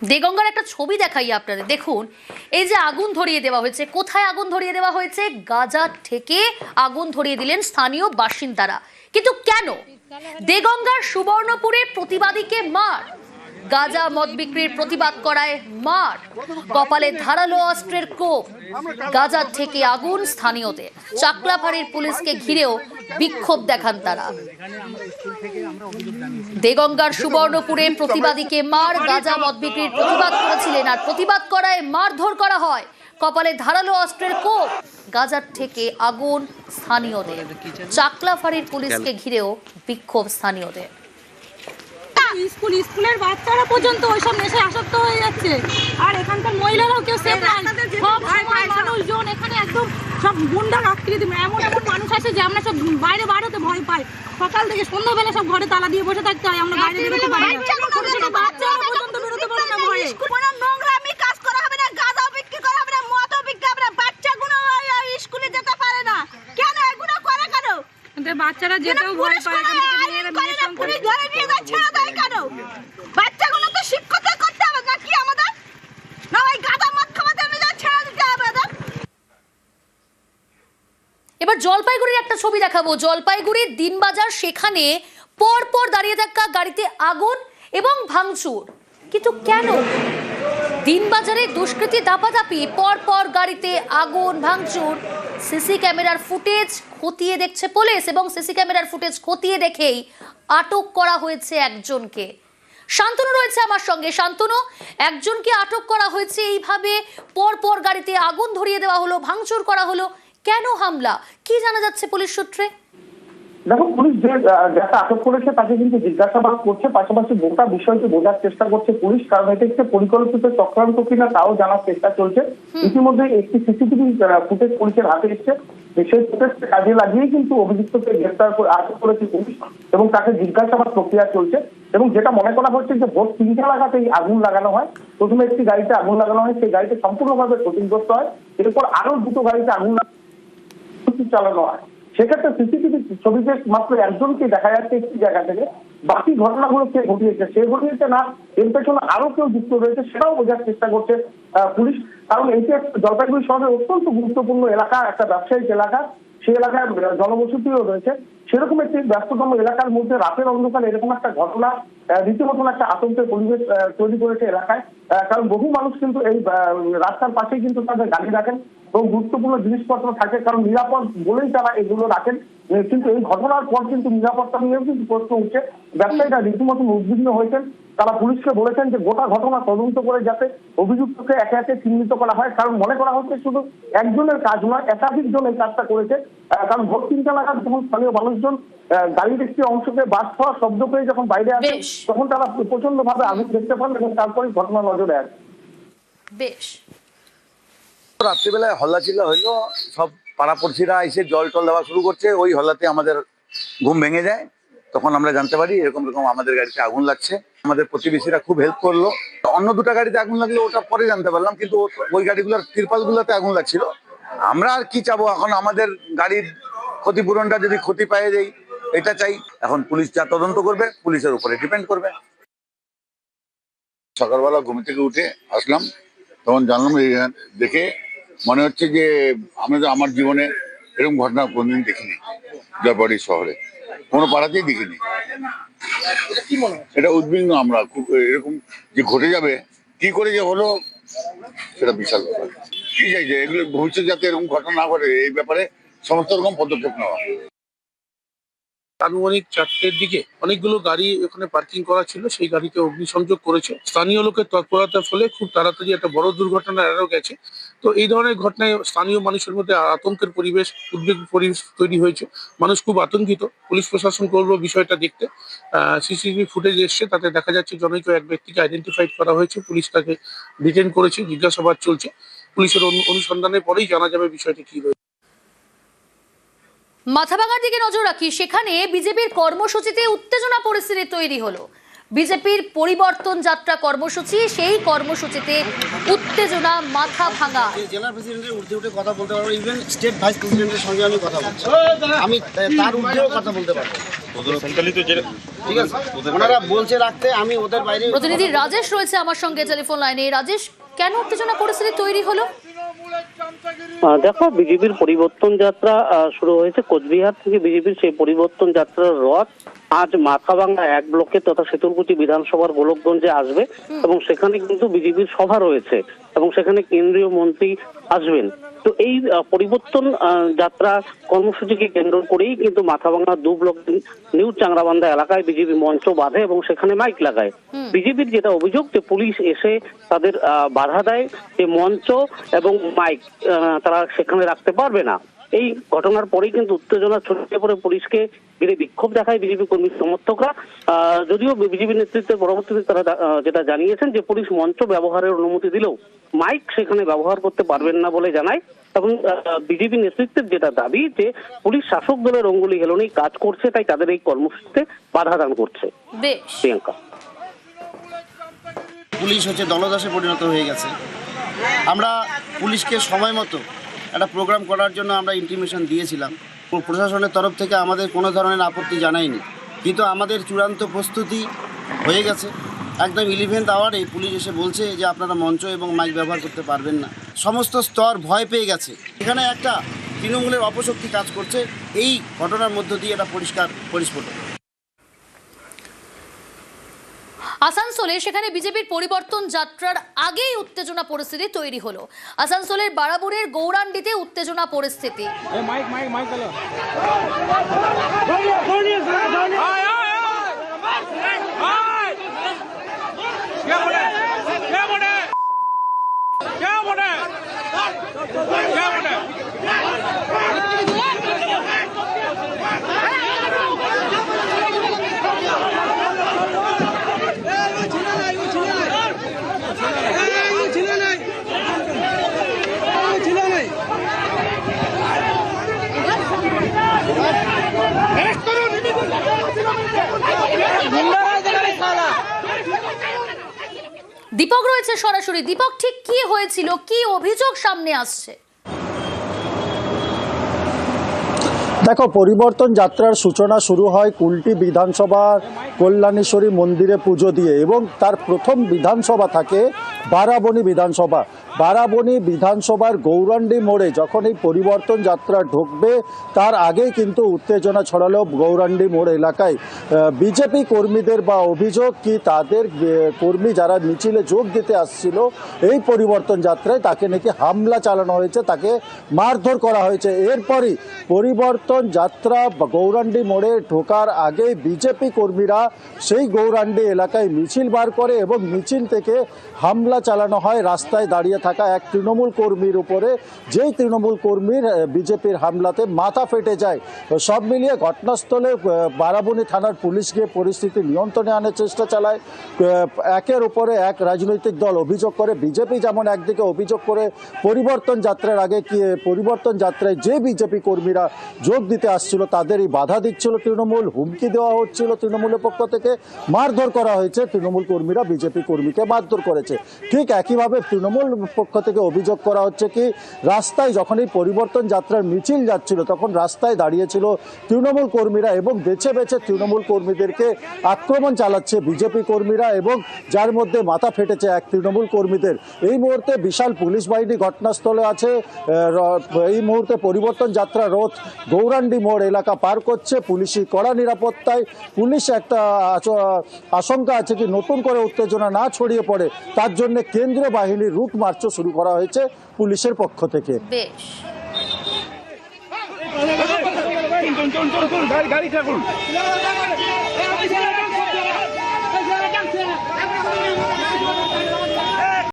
দেগঙ্গার একটা ছবি দেখাই আপনাদের, দেখুন এই যে আগুন ধরিয়ে দেওয়া হয়েছে। কোথায় আগুন ধরিয়ে দেওয়া হয়েছে? গাজা থেকে আগুন ধরিয়ে দিলেন স্থানীয় বাসিন্দারা। কিন্তু কেন? দেগঙ্গার সুবর্ণপুরে প্রতিবাদীকে মার, গাজা মদ বিক্রির প্রতিবাদ করায় মার, কপালে ধারালো অস্ত্রের কোপ, গাজার থেকে আগুন স্থানীয়দের। চাকলাফাড়ির পুলিশকে ঘিরেও বিক্ষোভ দেখান তারা। দেগঙ্গার সুবর্ণপুরে প্রতিবাদীকে মার, গাজা মদ বিক্রির প্রতিবাদ করেছিলেন আর প্রতিবাদ করায় মারধর করা হয়, কপালে ধারালো অস্ত্রের কোপ, গাজার থেকে আগুন স্থানীয়দের। চাকলাফাড়ির পুলিশকে ঘিরেও বিক্ষোভ স্থানীয়দের। স্কুলের বাচ্চারা পর্যন্ত ওইসব নেশায় আসক্ত হয়ে যাচ্ছে, আর এখানকার মহিলারাও কেউ সেফ নাই। সব মানুষজন এখানে একদম সব গুন্ডা আকৃতি, এমন এমন মানুষ আছে যে আমরা সব বাইরে বাড়াতে ভয় পাই। সকাল থেকে সন্ধ্যাবেলা সব ঘরে তালা দিয়ে বসে থাকতে হয়, আমরা বাইরে বেরোতে পারি না। ছোট ছোট বাচ্চারা পর্যন্ত বেরোতে পারে না ভয়ে। কোনো নোংরামি কাজ করা হবে না, গাঁজা বিক্রি করা হবে না, মদও বিক্রি হবে না, বাচ্চাগুলো স্কুলে যেতে পারে না। কেন এগুলো করে কেন? বাচ্চারা যেতেও ভয় পায়, পুলিশ ধরে নিয়ে যায়, ছেড়ে দেয় কেন? বাচ্চাগুলো তো শিক্ষকতা করতে হবে না কি আমাদের? না ওই গাঁজা মদ খাওয়াতে হবে, ছেড়ে দিতে হবে না। এবার জলপাইগুড়ির একটা ছবি দেখাবো। জলপাইগুড়ির দিনবাজার, সেখানে পর পর দাঁড়িয়ে থাকা গাড়িতে আগুন এবং ভাঙচুর। কিন্তু কেন? দিনবাজারে দুষ্কৃতী দাপাদাপি, পর পর গাড়িতে আগুন ভাঙচুর। সিসি ক্যামেরার ফুটেজ খতিয়ে দেখছে পুলিশ এবং সিসি ক্যামেরার ফুটেজ খতিয়ে দেখেই আটক করা হয়েছে একজনকে। শান্তনু রয়েছে আমার সঙ্গে। শান্তনু, একজনকে আটক করা হয়েছে, এইভাবে পর পর গাড়িতে আগুন ধরিয়ে দেওয়া হলো, ভাঙচুর করা হলো, কেন হামলা? কি জানা যাচ্ছে পুলিশ সূত্রে? দেখো, পুলিশ যাকে আটক করেছে তাকে কিন্তু জিজ্ঞাসাবাদ করছে, পাশাপাশি গোটা বিষয়টি বোঝার চেষ্টা করছে পুলিশ, কারণ এটা একটি পরিকল্পিত চক্রান্ত কিনা তাও জানার চেষ্টা চলছে। ইতিমধ্যে একটি সিসিটিভি ফুটেজ পুলিশের হাতে এসছে, সেই ফুটেজ কাজে লাগিয়েই কিন্তু অভিযুক্তকে গ্রেফতার করে আটক করেছে পুলিশ এবং তাকে জিজ্ঞাসাবাদ প্রক্রিয়া চলছে। এবং যেটা মনে করা হচ্ছে যে ভোর 3টা নাগাদ এই আগুন লাগানো হয়। প্রথমে একটি গাড়িতে আগুন লাগানো হয়, সেই গাড়িতে সম্পূর্ণভাবে ক্ষতিগ্রস্ত হয়। এরপর আরো দুটো গাড়িতে আগুন চালানো হয়। সেক্ষেত্রে সিসিটিভি ছবিতে মাত্র একজনকে দেখা যাচ্ছে একটি জায়গা থেকে। বাকি ঘটনাগুলো কে ঘটিয়েছে, সে ঘটিয়েছে না এর পেছনে আরো কেউ যুক্ত রয়েছে, সেটাও বোঝার চেষ্টা করছে পুলিশ। কারণ এইটি জলপাইগুড়ি শহরের অত্যন্ত গুরুত্বপূর্ণ এলাকা, একটা ব্যবসায়িক এলাকা, সেই এলাকায় জনবসতিও রয়েছে। সেরকম একটি ব্যস্ততম এলাকার মধ্যে রাতের অন্ধকারে এরকম একটা ঘটনা রীতিমতন একটা আতঙ্কের পরিবেশ তৈরি করেছে এলাকায়। কারণ বহু মানুষ কিন্তু এই রাস্তার পাশেই কিন্তু তাদের গাড়ি রাখেন এবং গুরুত্বপূর্ণ জিনিসপত্র থাকে, কারণ নিরাপদ বলেই তারা এগুলো রাখেন। কিন্তু এই ঘটনার পর কিন্তু নিরাপত্তা নিয়েও কিন্তু প্রশ্ন উঠছে। ব্যবসায়ীরা রীতিমতন উদ্বিগ্ন হয়েছেন। তারা পুলিশকে বলেছেন যে গোটা ঘটনা তদন্ত করে যাতে অভিযুক্তকে একে একে চিহ্নিত করা হয়, কারণ মনে করা হচ্ছে শুধু একজনের কাজ নয়, একাধিক জন এই কাজটা করেছে। কারণ ভোর 3টা নাগাদ যখন স্থানীয় মানুষজন গাড়ির একটি অংশকে বাস হওয়ার শব্দ পেয়ে যখন বাইরে আসে, তখন তারা প্রচন্ড ভাবে আগুন দেখতে পান এবং তারপরে ঘটনা নজরে আসে। বেশ, রাত্রিবেলায় হল্লা চিল্লা হইলো, সব পাড়াপড়শিরা এসে জল টল দেওয়া শুরু করছে। ওই হল্লাতে আমাদের ঘুম ভেঙে যায়। তখন আমরা জানতে পারি এরকম এরকম আমাদের গাড়িতে আগুন লাগছে। আমাদের প্রতিবেশীরা খুব হেল্প করলো। অন্য দুটো গাড়িতে আগুন লাগলো ওটা পরে জানতে পারলাম, কিন্তু ওই গাড়িগুলোর তিরপালগুলোতে আগুন লাগছিল। আমরা আর কি চাবো, এখন আমাদের গাড়ির ক্ষতিপূরণটা যদি ক্ষতি পায়ে যাই এটা চাই। এখন পুলিশ যা তদন্ত করবে পুলিশের উপরে ডিপেন্ড করবে। সকালবেলা ঘুম থেকে উঠে আসলাম, তখন জানলাম দেখে মনে হচ্ছে যে আমার জীবনে এরকম ঘটনা কোনদিন দেখিনি। জলপাইগুড়ি শহরে কোনো পাড়াতেই দেখিনি। এটা উদ্বিগ্ন আমরা খুব, এরকম যে ঘটে যাবে কি করে যে হলো সেটা বিশাল ব্যাপার। কি চাই যে এগুলো ভবিষ্যৎ যাতে এরকম ঘটনা না ঘটে, এই ব্যাপারে সমস্ত রকম পদক্ষেপ নেওয়া। আনুমানিক 4টের দিকে অনেকগুলো গাড়ি ওখানে পার্কিং করা ছিল, সেই গাড়িতে অগ্নিসংযোগ করেছে। স্থানীয় লোকের তৎপরতার ফলে খুব তাড়াতাড়ি একটা বড় দুর্ঘটনা এড়ানো গেছে। তো এই ধরনের ঘটনায় স্থানীয় মানুষের মধ্যে আতঙ্কের পরিবেশ, উদ্বেগ পরিবেশ তৈরি হয়েছে। মানুষ খুব আতঙ্কিত। পুলিশ প্রশাসন করলো বিষয়টা দেখতে। সিসিটিভি ফুটেজ এসছে, তাতে দেখা যাচ্ছে জনৈক এক ব্যক্তিকে আইডেন্টিফাইড করা হয়েছে। পুলিশ তাকে ডিটেইন করেছে, জিজ্ঞাসাবাদ চলছে। পুলিশের অনুসন্ধানের পরেই জানা যাবে বিষয়টি কি রয়েছে। মাথাভাঙার দিকে নজর রাখি। সেখানে বিজেপির কর্মসূচিতে উত্তেজনা পরিস্থিতি তৈরি হলো। বিজেপির পরিবর্তন যাত্রা কর্মসূচি, সেই কর্মসূচিতে উত্তেজনা মাথাভাঙা। জেলা প্রেসিডেন্টের ঊর্ধ্বে উঠে কথা বলতে পারবো, ইভেন স্টেট ভাইস প্রেসিডেন্টের সঙ্গে আমি কথা বলছি, আমি তার ঊর্ধ্বেও কথা বলতে পারবো। ঠিক আছে, ওনারা বলছে রাখতে, আমি ওদের বাইরে। প্রতিনিধি রাজেশ রয়েছে আমার সঙ্গে টেলিফোন লাইনে। রাজেশ, কেন উত্তেজনা পরিস্থিতি তৈরি হলো? দেখো, বিজেপির পরিবর্তন যাত্রা শুরু হয়েছে কোচবিহার থেকে। বিজেপির সেই পরিবর্তন যাত্রার রথ আজ মাথাভাঙ্গা 1 ব্লকে তথা শীতলকুচি বিধানসভার গোলকগঞ্জে আসবে এবং সেখানে কিন্তু বিজেপির সভা রয়েছে এবং সেখানে কেন্দ্রীয় মন্ত্রী আসবেন। তো এই পরিবর্তন যাত্রা কর্মসূচিকে কেন্দ্র করেই কিন্তু মাথাভাঙ্গা 2 ব্লক নিউ চাংরাবান্ধা এলাকায় বিজেপি মঞ্চ বাঁধে এবং সেখানে মাইক লাগায়। বিজেপির যেটা অভিযোগ যে পুলিশ এসে তাদের বাধা দেয়, যে মঞ্চ এবং মাইক তারা সেখানে রাখতে পারবে না। এই ঘটনার পরেই কিন্তু উত্তেজনা ছড়িয়ে পড়ে, পুলিশকে ঘিরে বিক্ষোভ দেখায় বিজেপি কর্মী সমর্থকরা। যদিও বিজেপি নেতৃত্বের পরবর্তীতে তারা যেটা জানিয়েছেন যে পুলিশ মঞ্চ ব্যবহারের অনুমতি দিলেও মাইক সেখানে ব্যবহার করতে পারবেন না বলে জানায় এবং বিজেপি নেতৃত্বের যেটা দাবি যে পুলিশ শাসক দলের অঙ্গুলি হেলনেই কাজ করছে, তাই তাদের এই কর্মসূচিতে বাধা দান করছে। প্রিয়াঙ্কা, পুলিশ হচ্ছে দলদাসে পরিণত হয়ে গেছে। আমরা পুলিশকে সময় মতো একটা প্রোগ্রাম করার জন্য আমরা ইন্টিমেশন দিয়েছিলাম, প্রশাসনের তরফ থেকে আমাদের কোনো ধরনের আপত্তি জানায়নি, কিন্তু আমাদের চূড়ান্ত প্রস্তুতি হয়ে গেছে। একদম 11th আওয়ারে পুলিশ এসে বলছে যে আপনারা মঞ্চ এবং মাইক ব্যবহার করতে পারবেন না। সমস্ত স্তর ভয় পেয়ে গেছে। এখানে একটা তৃণমূলের অপশক্তি কাজ করছে। এই ঘটনার মধ্য দিয়ে এটা পরিস্ফুট। আসানসোলে সেখানে বিজেপির পরিবর্তন যাত্রার আগেই উত্তেজনা পরিস্থিতি তৈরি হলো। আসানসোলের বারাবুরের গৌরান্ডিতে উত্তেজনা পরিস্থিতি। দীপক রয়েছে সরাসরি। দীপক, ঠিক কি হয়েছিল, কি অভিযোগ সামনে আসছে? দেখো, পরিবর্তন যাত্রার সূচনা শুরু হয় কুলটি বিধানসভার কল্যাণেশ্বরী মন্দিরে পুজো দিয়ে এবং তার প্রথম বিধানসভা থাকে বারাবণী বিধানসভা। বারাবণী বিধানসভার গৌরান্ডি মোড়ে যখন এই পরিবর্তন যাত্রা ঢুকবে তার আগেই কিন্তু উত্তেজনা ছড়ালো গৌরান্ডি মোড় এলাকায়। বিজেপি কর্মীদের বা অভিযোগ কি তাদের কর্মী যারা মিছিলে যোগ দিতে আসছিল এই পরিবর্তন যাত্রায় তাকে নাকি হামলা চালানো হয়েছে, তাকে মারধর করা হয়েছে। এরপরই পরিবর্তন যাত্রা গৌরান্ডি মোড়ে ঢোকার আগে বিজেপি কর্মীরা সেই গৌরান্ডি এলাকায় মিছিল বার করে এবং মিছিল থেকে হামলা চালানো হয় রাস্তায় দাঁড়িয়ে থাকা এক তৃণমূল কর্মীর উপরে, যেই তৃণমূল কর্মীর বিজেপির হামলাতে মাথা ফেটে যায়। সব মিলিয়ে ঘটনাস্থলে বারাবণী থানার পুলিশ গিয়ে পরিস্থিতি নিয়ন্ত্রণে আনার চেষ্টা চালায়। একের উপরে এক রাজনৈতিক দল অভিযোগ করে, বিজেপি যেমন একদিকে অভিযোগ করে পরিবর্তন যাত্রার আগে কি পরিবর্তন যাত্রায় যে বিজেপি কর্মীরা যোগ দিতে আসছিল তাদেরই বাধা দিচ্ছিল তৃণমূল, হুমকি দেওয়া হচ্ছিল তৃণমূলের পক্ষ থেকে, মারধর করা হয়েছে, তৃণমূল কর্মীরা বিজেপি কর্মীকে মারধর করেছে। ঠিক একইভাবে তৃণমূল পক্ষ থেকে অভিযোগ করা হচ্ছে কি রাস্তায় যখন এই পরিবর্তন যাত্রার মিছিল যাচ্ছিল তখন রাস্তায় দাঁড়িয়েছিল তৃণমূল কর্মীরা এবং বেছে বেছে তৃণমূল কর্মীদেরকে আক্রমণ চালাচ্ছে বিজেপি কর্মীরা এবং যার মধ্যে মাথা ফেটেছে এক তৃণমূল কর্মীদের। এই মুহূর্তে বিশাল পুলিশ বাহিনী ঘটনাস্থলে আছে। এই মুহূর্তে পরিবর্তন যাত্রা রথ গৌরান্ডি মোড় এলাকা পার করছে, পুলিশি কড়া নিরাপত্তায়। পুলিশ একটা আশঙ্কা আছে কি নতুন করে উত্তেজনা না ছড়িয়ে পড়ে তার জন্য কেন্দ্রীয় বাহিনীর রুট মার্চও শুরু করা হয়েছে পুলিশের পক্ষ থেকে। বেশ, গাড়ি